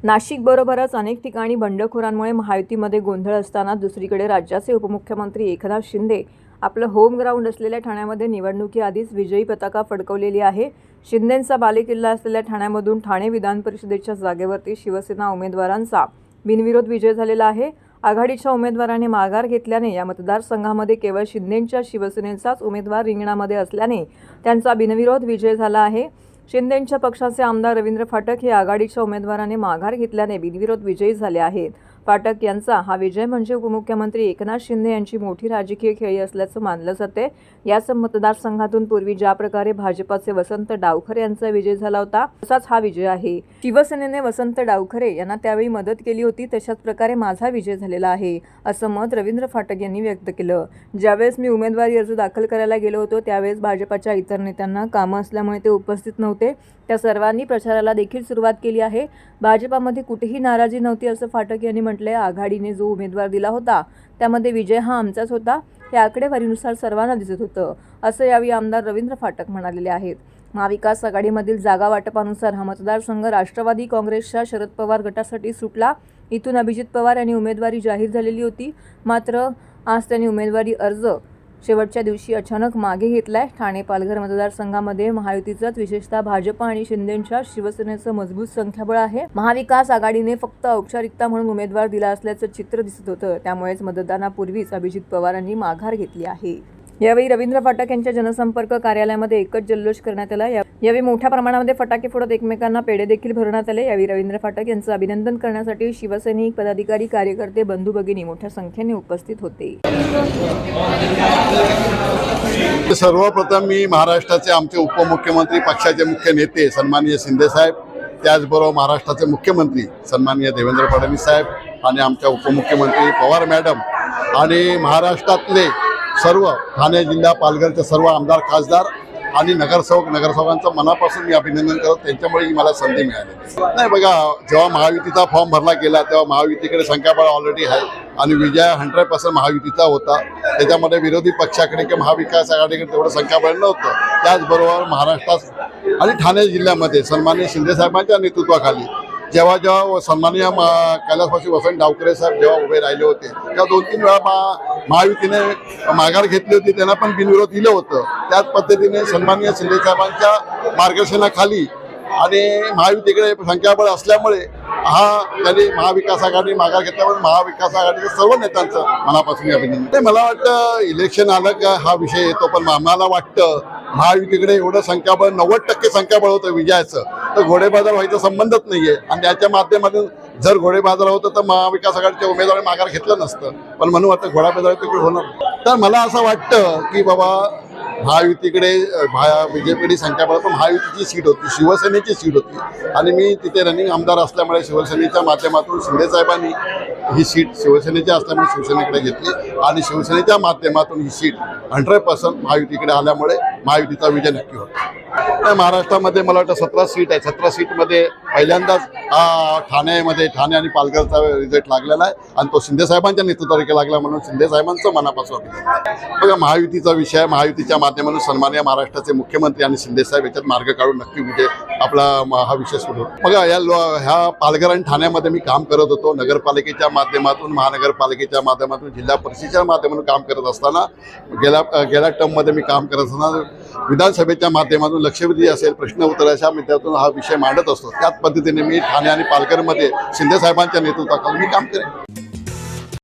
नाशिकबरोबरच अनेक ठिकाणी बंडखोरांमुळे महायुतीमध्ये गोंधळ असताना दुसरीकडे राज्याचे उपमुख्यमंत्री एकनाथ शिंदे आपलं होम ग्राउंड असलेल्या ठाण्यामध्ये निवडणुकीआधीच विजयी पताका फडकवलेली आहे। शिंदेंचा बालेकिल्ला असलेल्या ठाण्यामधून ठाणे विधान परिषदेच्या जागेवरती शिवसेना उमेदवारांचा बिनविरोध विजय झालेला आहे। आघाडीच्या उमेदवाराने माघार घेतल्याने या मतदारसंघामध्ये केवळ शिंदेंच्या शिवसेनेचाच उमेदवार रिंगणामध्ये असल्याने त्यांचा बिनविरोध विजय झाला आहे। शिंदेंच्या पक्षाचे आमदार रवींद्र फाटक हे आघाडीच्या उमेदवाराने माघार घेतल्याने बिनविरोध विजयी झाले आहेत। फाटक यांचा हा विजय म्हणजे उपमुख्यमंत्री एकनाथ शिंदे यांची मोठी राजकीय खेळी असल्याचं मानलं जाते। याच मतदारसंघातून पूर्वी ज्या प्रकारे भाजपाचे वसंत डावखरे यांचा विजय झाला होता तसाच हा विजय आहे। शिवसेनेने वसंत डावखरे यांना त्यावेळी मदत केली होती, तशाच प्रकारे माझा विजय झालेला आहे असं मत रवींद्र फाटक यांनी व्यक्त केलं। ज्यावेळेस मी उमेदवारी अर्ज दाखल करायला गेलो होतो त्यावेळेस भाजपाच्या इतर नेत्यांना कामं असल्यामुळे ते उपस्थित नव्हते। त्या सर्वांनी प्रचाराला देखील सुरुवात केली आहे। भाजपामध्ये कुठेही नाराजी नव्हती असं फाटक यांनी म्हटलंय। आघाडीने जो उमेदवार दिला होता त्यामध्ये विजय हा आमचाच होता हे आकडेवारीनुसार सर्वांना दिसत होतं असं यावेळी आमदार रवींद्र फाटक म्हणालेले आहेत। महाविकास आघाडीमधील जागा वाटपानुसार हा मतदारसंघ राष्ट्रवादी काँग्रेसच्या शरद पवार गटासाठी सुटला। इथून अभिजित पवार यांनी उमेदवारी जाहीर झालेली होती, मात्र आज त्यांनी उमेदवारी अर्ज शेवटच्या दिवशी अचानक मागे घेतलाय। ठाणे पालघर मतदारसंघामध्ये महायुतीचाच विशेषतः भाजप आणि शिंदेंच्या शिवसेनेचं मजबूत संख्याबळ आहे। महाविकास आघाडीने फक्त औपचारिकता म्हणून उमेदवार दिला असल्याचं चित्र दिसत होतं, त्यामुळेच मतदानापूर्वीच अभिजित पवारांनी माघार घेतली आहे। यावेळी रवींद्र फाटक यांच्या जनसंपर्क कार्यालयामध्ये एकच जल्लोष करण्यात आला। यावेळी मोठ्या प्रमाणामध्ये फटाके फोडत एकमेकांना पेढे देखील भरवण्यात आले। यावेळी रवींद्र फाटक यांचं अभिनंदन करण्यासाठी शिवसैनिक, पदाधिकारी, कार्यकर्ते, बंधू भगिनी मोठ्या संख्येने उपस्थित होते। सर्वप्रथम मी महाराष्ट्राचे आमचे उपमुख्यमंत्री, पक्षाचे मुख्य नेते सन्माननीय शिंदे साहेब, त्याचबरोबर महाराष्ट्राचे मुख्यमंत्री सन्माननीय देवेंद्र फडणवीस साहेब आणि आमच्या उपमुख्यमंत्री पवार मॅडम आणि महाराष्ट्रातले सर्व ठाणे जिल्हा पालघरचे सर्व आमदार, खासदार आणि नगरसेवकांचं मनापासून मी अभिनंदन करतो। त्यांच्यामुळे ही मला संधी मिळाली। नाही बघा, जेव्हा महायुतीचा फॉर्म भरला गेला तेव्हा महायुतीकडे संख्याबळ ऑलरेडी आहे आणि विजय 100% महायुतीचा होता। त्याच्यामध्ये विरोधी पक्षाकडे किंवा महाविकास आघाडीकडे तेवढं संख्याबळ नव्हतं। त्याचबरोबर महाराष्ट्रात आणि ठाणे जिल्ह्यामध्ये सन्माननीय शिंदे साहेबांच्या नेतृत्वाखाली जेव्हा सन्माननीय कैलासवासी वसंत डावखरे साहेब जेव्हा उभे राहिले होते तेव्हा 2-3 वेळा महायुतीने माघार घेतली होती, त्यांना पण बिनविरोध दिलं होतं। त्याच पद्धतीने सन्माननीय शिंदे साहेबांच्या मार्गदर्शनाखाली आणि महायुतीकडे संख्याबळ असल्यामुळे त्यांनी महाविकास आघाडी माघार घेतल्यामुळे महाविकास आघाडीच्या सर्व नेत्यांचं मनापासून अभिनंदन। मला वाटतं इलेक्शन आलं का हा विषय येतो, पण आम्हाला वाटतं महायुतीकडे एवढं संख्याबळ 90% संख्याबळ होतं विजयाचं, तर घोडेबाजार व्हायचा संबंधच नाहीये। आणि त्याच्या माध्यमातून जर घोडेबाजार होतं तर महाविकास आघाडीच्या उमेदवारांनी माघार घेतलं नसतं, पण म्हणून वाटतं घोडेबाजार तिकडे होणार। तर मला असं वाटतं की बाबा महायुतीकडे बीजेपीकडे संख्याबळ, पण महायुतीची सीट होती, शिवसेनेची सीट होती आणि मी तिथे रनिंग आमदार असल्यामुळे शिवसेनेच्या माध्यमातून शिंदे साहेबांनी ही सीट शिवसेनेची असल्यामुळे शिवसेनेकडे घेतली आणि शिवसेनेच्या माध्यमातून ही सीट 100% महायुतीकडे आल्यामुळे महायुतीचा विजय नक्की होता। महाराष्ट्रामध्ये मला वाटतं 17 सीट आहे। 17 सीटमध्ये पहिल्यांदाच ठाणे आणि पालघरचा रिझल्ट लागलेला आहे आणि तो शिंदे साहेबांच्या नेतृत्वाखाली लागला, म्हणून शिंदे साहेबांचं मनापासून अभिनंदन। बघा, महायुतीचा विषय, महायुतीच्या माध्यमातून सन्माननीय महाराष्ट्राचे मुख्यमंत्री आणि शिंदे साहेब याच्यात मार्ग काढून नक्की विजय आपला हा विषय सुरू होतो। बघा, ह्या पालघर आणि ठाण्यामध्ये मी काम करत होतो, नगरपालिकेच्या माध्यमातून, महानगरपालिकेच्या माध्यमातून, जिल्हा परिषदेच्या माध्यमातून काम करत असताना गेल्या टर्ममध्ये मी काम करत असताना विधानसभेच्या माध्यमातून लक्षवेधी असेल, प्रश्न उत्तर अशा मुद्द्यातून हा विषय मांडत असतो। त्याच पद्धतीने मी ठाणे आणि पालघरमध्ये शिंदे साहेबांच्या नेतृत्वाखाली मी काम करेन।